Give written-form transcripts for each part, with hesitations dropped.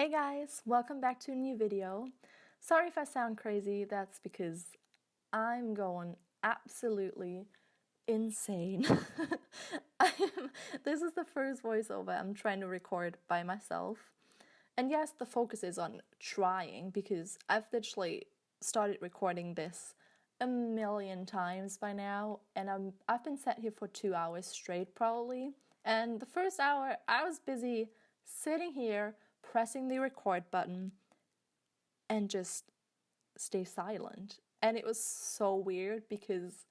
Hey guys, welcome back to a new video. Sorry if I sound crazy, that's because I'm going absolutely insane. This is the first voiceover I'm trying to record by myself. And yes, the focus is on trying because I've literally started recording this a million times by now, and I've been sat here for 2 hours straight probably. And the first hour I was busy sitting here pressing the record button and just stay silent. And it was so weird because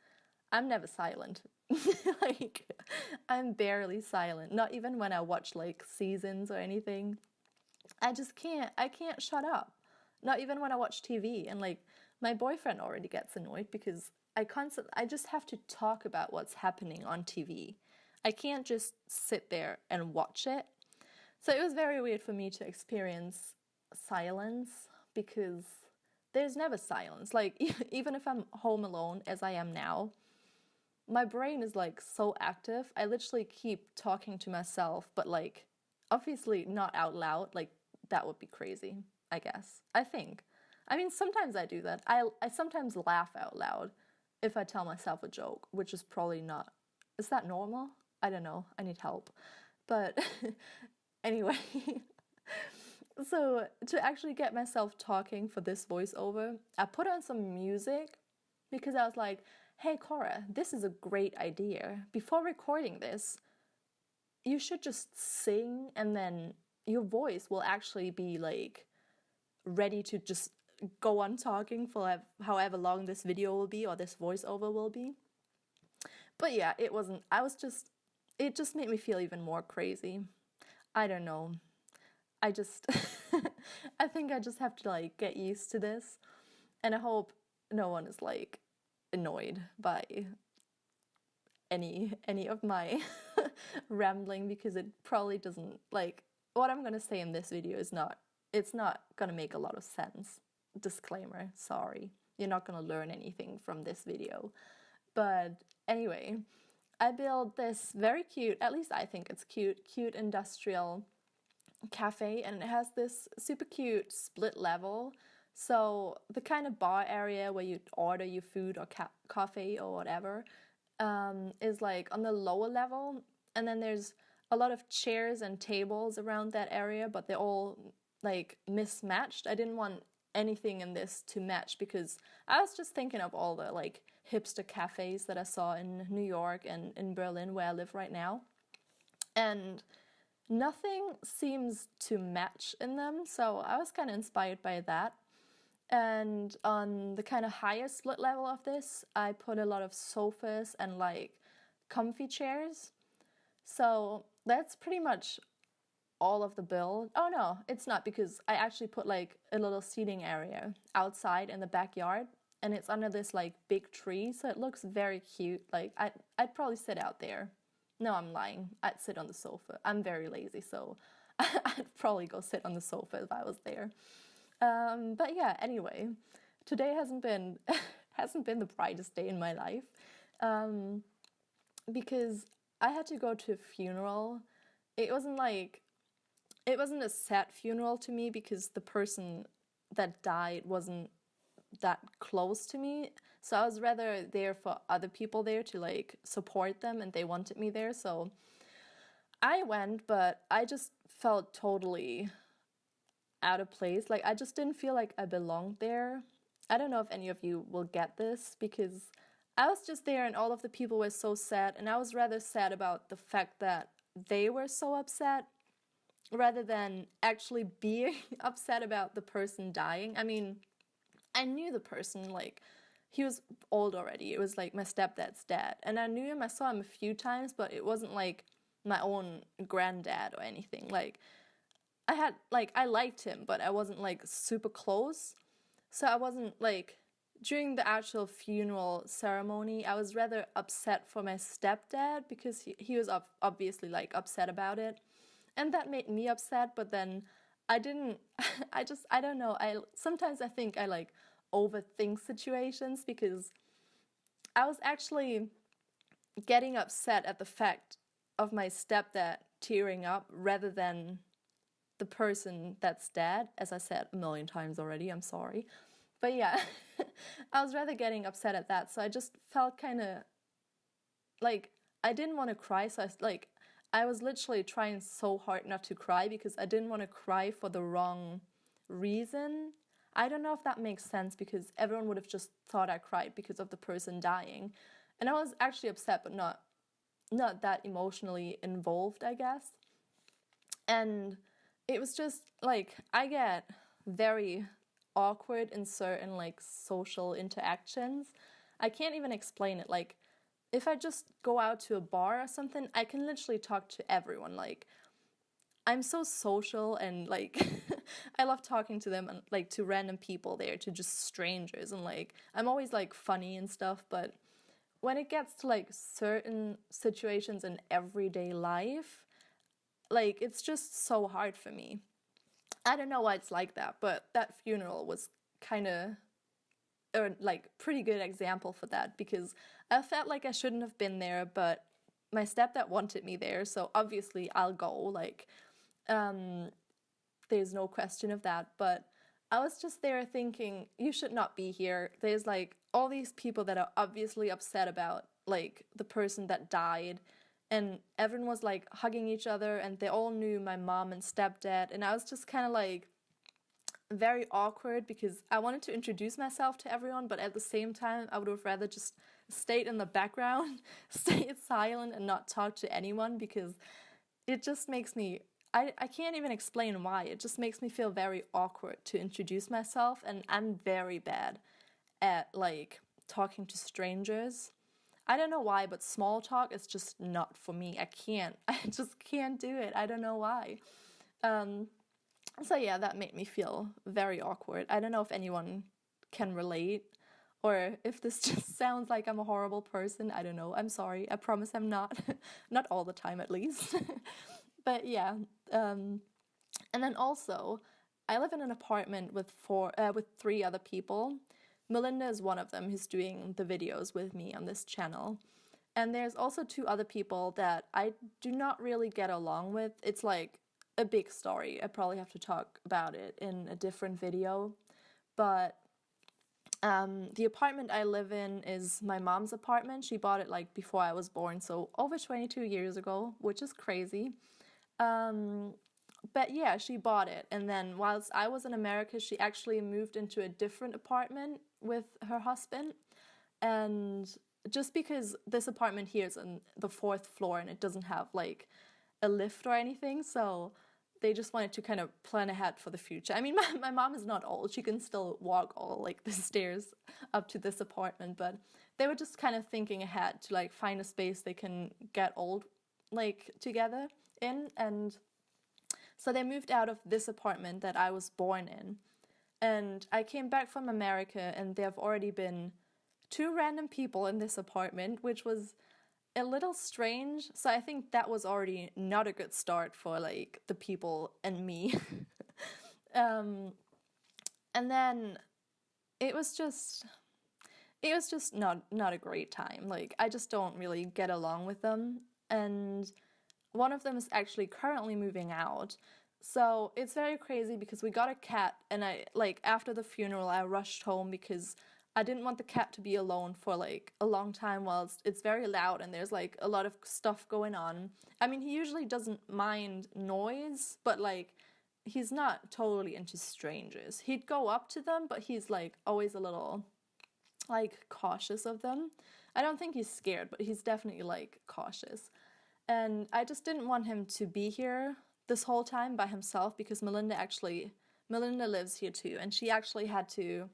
I'm never silent. Like, I'm barely silent. Not even when I watch like seasons or anything. I can't shut up. Not even when I watch TV. And like, my boyfriend already gets annoyed because I just have to talk about what's happening on TV. I can't just sit there and watch it. So it was very weird for me to experience silence because there's never silence. Like, even if I'm home alone, as I am now, my brain is like so active. I literally keep talking to myself, but like, obviously not out loud. Like, that would be crazy, I guess. I think. I mean, sometimes I do that. I sometimes laugh out loud if I tell myself a joke, which is probably not. Is that normal? I don't know. I need help. But anyway, so to actually get myself talking for this voiceover, I put on some music because I was like, hey, Cora, this is a great idea. Before recording this, you should just sing and then your voice will actually be like ready to just go on talking for however long this video will be or this voiceover will be. But yeah, it wasn't, it just made me feel even more crazy. I don't know. I just, I think I just have to like get used to this. And I hope no one is like annoyed by any of my rambling because it probably doesn't, like, what I'm gonna say in this video is it's not gonna make a lot of sense. Disclaimer, sorry. You're not gonna learn anything from this video. But anyway, I built this very cute, at least I think it's cute industrial cafe, and it has this super cute split level. So the kind of bar area where you order your food or coffee or whatever is like on the lower level, and then there's a lot of chairs and tables around that area, but they're all like mismatched. I didn't want anything in this to match because I was just thinking of all the like hipster cafes that I saw in New York and in Berlin where I live right now, and nothing seems to match in them, so I was kind of inspired by that. And on the kind of higher split level of this, I put a lot of sofas and like comfy chairs. So that's pretty much all of the build. Oh no, it's not, because I actually put like a little seating area outside in the backyard, and it's under this like big tree, so it looks very cute. Like I'd probably sit out there. No, I'm lying. I'd sit on the sofa. I'm very lazy, so I'd probably go sit on the sofa if I was there. But yeah, anyway, today hasn't been hasn't been the brightest day in my life, because I had to go to a funeral. It wasn't a sad funeral to me because the person that died wasn't that close to me. So I was rather there for other people there to like support them, and they wanted me there. So I went, but I just felt totally out of place. Like, I just didn't feel like I belonged there. I don't know if any of you will get this, because I was just there and all of the people were so sad, and I was rather sad about the fact that they were so upset rather than actually being upset about the person dying. I mean, I knew the person, like, he was old already. It was like my stepdad's dad. And I knew him, I saw him a few times, but it wasn't like my own granddad or anything. Like, I liked him, but I wasn't like super close. So I wasn't like, during the actual funeral ceremony, I was rather upset for my stepdad because he was obviously like upset about it. And that made me upset, but then I didn't, I don't know. Sometimes I think I like overthink situations, because I was actually getting upset at the fact of my stepdad tearing up rather than the person that's dead, as I said a million times already, I'm sorry. But yeah, I was rather getting upset at that. So I just felt kind of like I didn't want to cry. So I was literally trying so hard not to cry because I didn't want to cry for the wrong reason. I don't know if that makes sense because everyone would have just thought I cried because of the person dying. And I was actually upset, but not that emotionally involved, I guess. And it was just like I get very awkward in certain like social interactions. I can't even explain it. Like if I just go out to a bar or something, I can literally talk to everyone. Like I'm so social and like I love talking to them and like to random people there, to just strangers, and like I'm always like funny and stuff, but when it gets to like certain situations in everyday life, like it's just so hard for me. I don't know why it's like that, but that funeral was kind of like pretty good example for that because I felt like I shouldn't have been there, but my stepdad wanted me there, so obviously I'll go. Like, there's no question of that. But I was just there thinking, you should not be here. There's like all these people that are obviously upset about like the person that died, and everyone was like hugging each other, and they all knew my mom and stepdad, and I was just kind of like very awkward because I wanted to introduce myself to everyone, but at the same time I would have rather just stayed in the background, stayed silent and not talk to anyone because it just makes me I can't even explain why. It just makes me feel very awkward to introduce myself, and I'm very bad at like talking to strangers. I don't know why, but small talk is just not for me. I just can't do it. I don't know why. Um, so yeah, that made me feel very awkward. I don't know if anyone can relate or if this just sounds like I'm a horrible person. I don't know. I'm sorry. I promise I'm not. Not all the time, at least. But yeah. And then also, I live in an apartment with three other people. Melinda is one of them who's doing the videos with me on this channel. And there's also two other people that I do not really get along with. It's like a big story. I probably have to talk about it in a different video. But the apartment I live in is my mom's apartment. She bought it like before I was born, so over 22 years ago, which is crazy. But yeah, she bought it. And then whilst I was in America, she actually moved into a different apartment with her husband. And just because this apartment here is on the fourth floor and it doesn't have like a lift or anything, so they just wanted to kind of plan ahead for the future. I mean, my mom is not old. She can still walk all like the stairs up to this apartment, but they were just kind of thinking ahead to like find a space they can get old like together in. And so they moved out of this apartment that I was born in. And I came back from America and there have already been two random people in this apartment, which was a little strange. So I think that was already not a good start for like the people and me. And then it was just not a great time. Like I just don't really get along with them. And one of them is actually currently moving out. So it's very crazy because we got a cat, and I like after the funeral I rushed home because I didn't want the cat to be alone for like a long time whilst it's very loud and there's like a lot of stuff going on. I mean, he usually doesn't mind noise, but like he's not totally into strangers. He'd go up to them, but he's like always a little like cautious of them. I don't think he's scared, but he's definitely like cautious. And I just didn't want him to be here this whole time by himself because Melinda lives here too, and she actually had to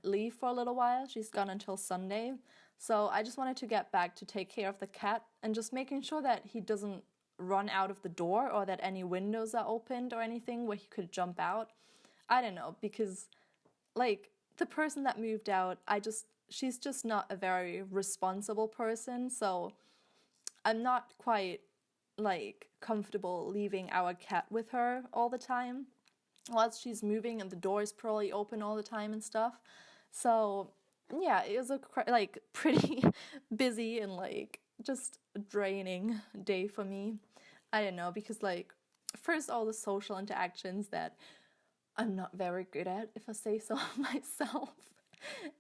leave for a little while. She's gone until Sunday. So I just wanted to get back to take care of the cat and just making sure that he doesn't run out of the door or that any windows are opened or anything where he could jump out. I don't know, because like the person that moved out, she's just not a very responsible person, so I'm not quite like comfortable leaving our cat with her all the time whilst she's moving and the door is probably open all the time and stuff. So yeah, it was a like pretty busy and like just draining day for me. I don't know, because like first all the social interactions that I'm not very good at, if I say so myself.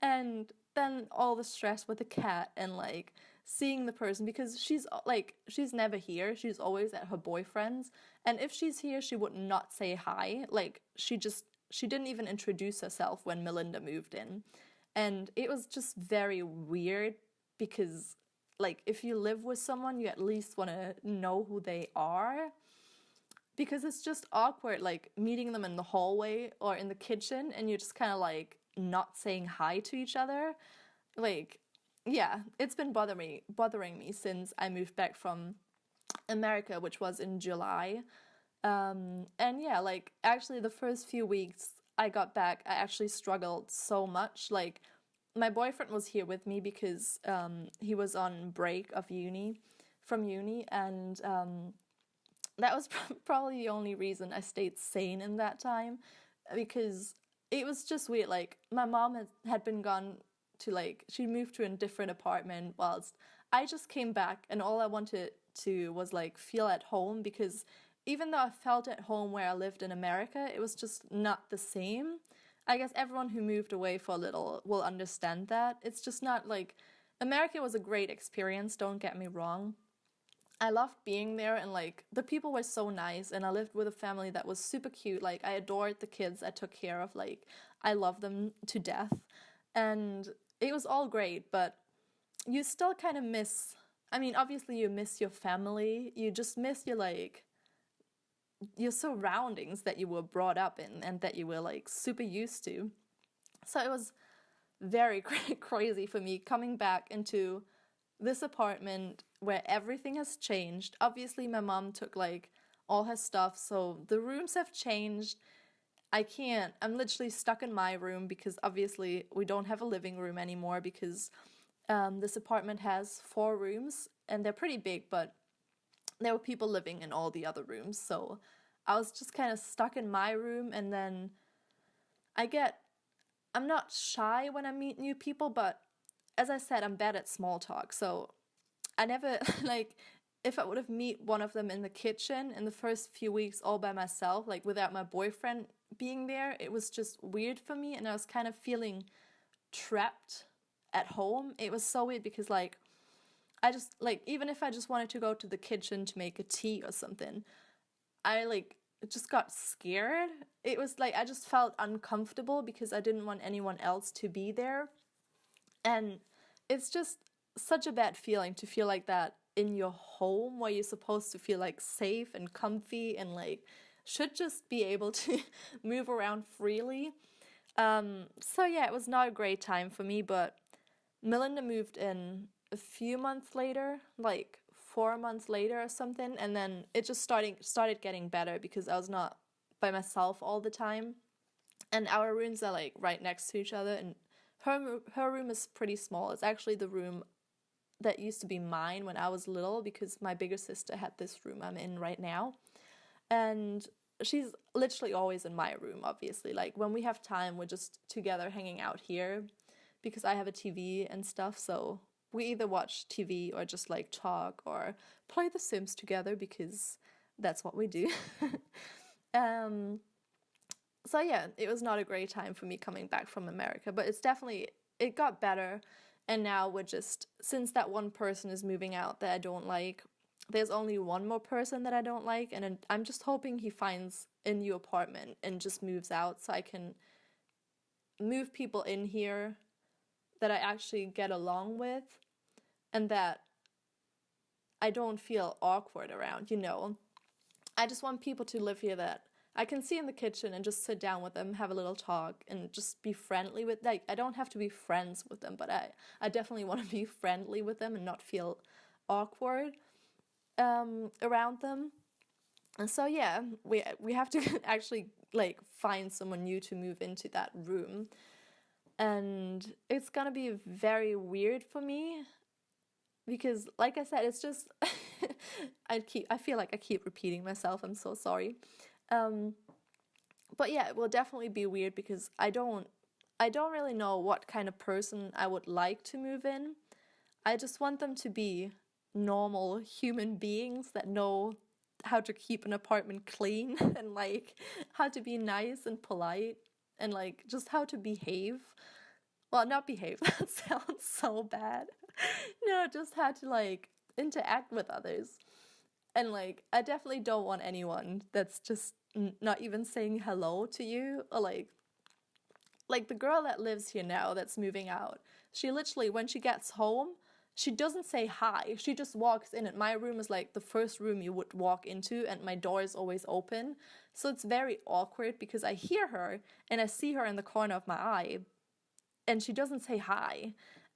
And then all the stress with the cat and like seeing the person, because she's never here. She's always at her boyfriend's. And if she's here, she would not say hi. Like she didn't even introduce herself when Melinda moved in. And it was just very weird because like if you live with someone, you at least want to know who they are, because it's just awkward like meeting them in the hallway or in the kitchen and you're just kind of like not saying hi to each other. Like, yeah, it's been bothering me since I moved back from America, which was in July. And yeah, like actually the first few weeks I got back, I actually struggled so much. Like my boyfriend was here with me because he was on break of from uni, and that was probably the only reason I stayed sane in that time, because it was just weird. Like my mom had been gone to, like, she moved to a different apartment whilst I just came back, and all I wanted to was like feel at home, because even though I felt at home where I lived in America, it was just not the same. I guess everyone who moved away for a little will understand that. It's just not like, America was a great experience, don't get me wrong. I loved being there, and like the people were so nice, and I lived with a family that was super cute. Like I adored the kids I took care of. Like I love them to death. And it was all great, but you still kind of miss, I mean, obviously you miss your family. You just miss your surroundings that you were brought up in and that you were like super used to. So it was very crazy for me coming back into this apartment where everything has changed. Obviously, my mom took like all her stuff, so the rooms have changed. I'm literally stuck in my room because obviously we don't have a living room anymore, because this apartment has 4 rooms and they're pretty big, but there were people living in all the other rooms. So I was just kind of stuck in my room, and then I'm not shy when I meet new people, but as I said, I'm bad at small talk. So I never, like, if I would have meet one of them in the kitchen in the first few weeks all by myself, like without my boyfriend being there, it was just weird for me, and I was kind of feeling trapped at home. It was so weird because like I just, like, even if I just wanted to go to the kitchen to make a tea or something, I like just got scared. It was like I just felt uncomfortable because I didn't want anyone else to be there. And it's just such a bad feeling to feel like that in your home, where you're supposed to feel like safe and comfy and like should just be able to move around freely. So yeah, it was not a great time for me, but Melinda moved in a few months later, like 4 months later or something, and then it just started getting better because I was not by myself all the time. And our rooms are like right next to each other, and her room is pretty small. It's actually the room that used to be mine when I was little, because my bigger sister had this room I'm in right now. And she's literally always in my room, obviously. Like when we have time, we're just together hanging out here because I have a TV and stuff. So we either watch TV or just like talk or play The Sims together, because that's what we do. um, so yeah, it was not a great time for me coming back from America, but it got better. And now we're just, since that one person is moving out that I don't like, there's only one more person that I don't like, and I'm just hoping he finds a new apartment and just moves out so I can move people in here that I actually get along with and that I don't feel awkward around, you know. I just want people to live here that I can see in the kitchen and just sit down with them, have a little talk, and just be friendly with. Like, I don't have to be friends with them, but I definitely want to be friendly with them and not feel awkward around them. And so yeah, we have to actually like find someone new to move into that room, and it's gonna be very weird for me because, like I said, it's just I feel like I keep repeating myself. I'm so sorry. Um, but yeah, it will definitely be weird because I don't really know what kind of person I would like to move in. I just want them to be normal human beings that know how to keep an apartment clean and like how to be nice and polite and like just how to behave. Well, not behave, that sounds so bad. No, just how to like interact with others. And like, I definitely don't want anyone that's just not even saying hello to you, or like the girl that lives here now that's moving out. She literally, when she gets home, she doesn't say hi. She just walks in, and my room is like the first room you would walk into, and my door is always open. So it's very awkward because I hear her and I see her in the corner of my eye, and she doesn't say hi.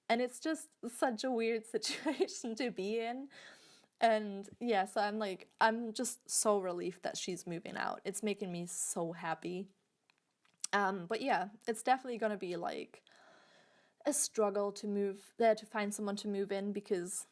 And it's just such a weird situation to be in. And yeah, so I'm just so relieved that she's moving out. It's making me so happy. But yeah, it's definitely gonna be like a struggle to move there, to find someone to move in, because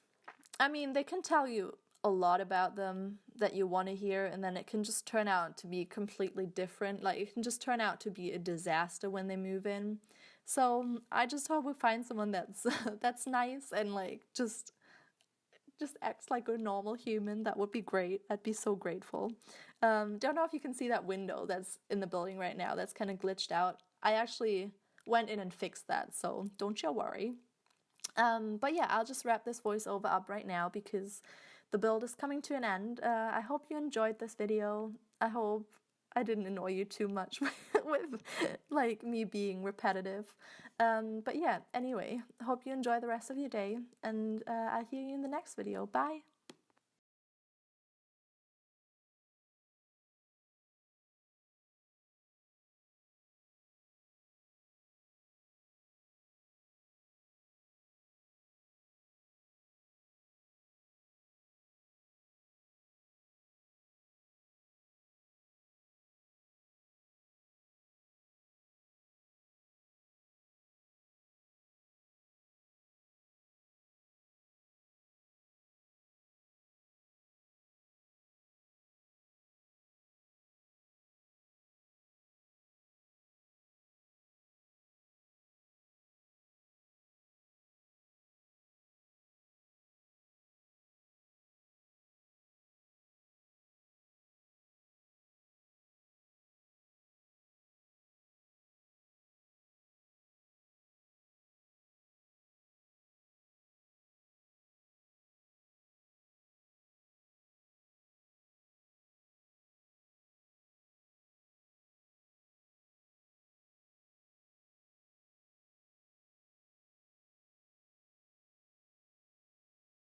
I mean, they can tell you a lot about them that you want to hear, and then it can just turn out to be completely different. Like, it can just turn out to be a disaster when they move in. So I just hope we find someone that's that's nice and like just acts like a normal human. That would be great. I'd be so grateful. Don't know if you can see that window that's in the building right now. That's kind of glitched out. I actually went in and fixed that, so don't you worry. But yeah, I'll just wrap this voiceover up right now because the build is coming to an end. I hope you enjoyed this video. I hope I didn't annoy you too much with like me being repetitive. But yeah, anyway, I hope you enjoy the rest of your day, and I'll hear you in the next video. Bye!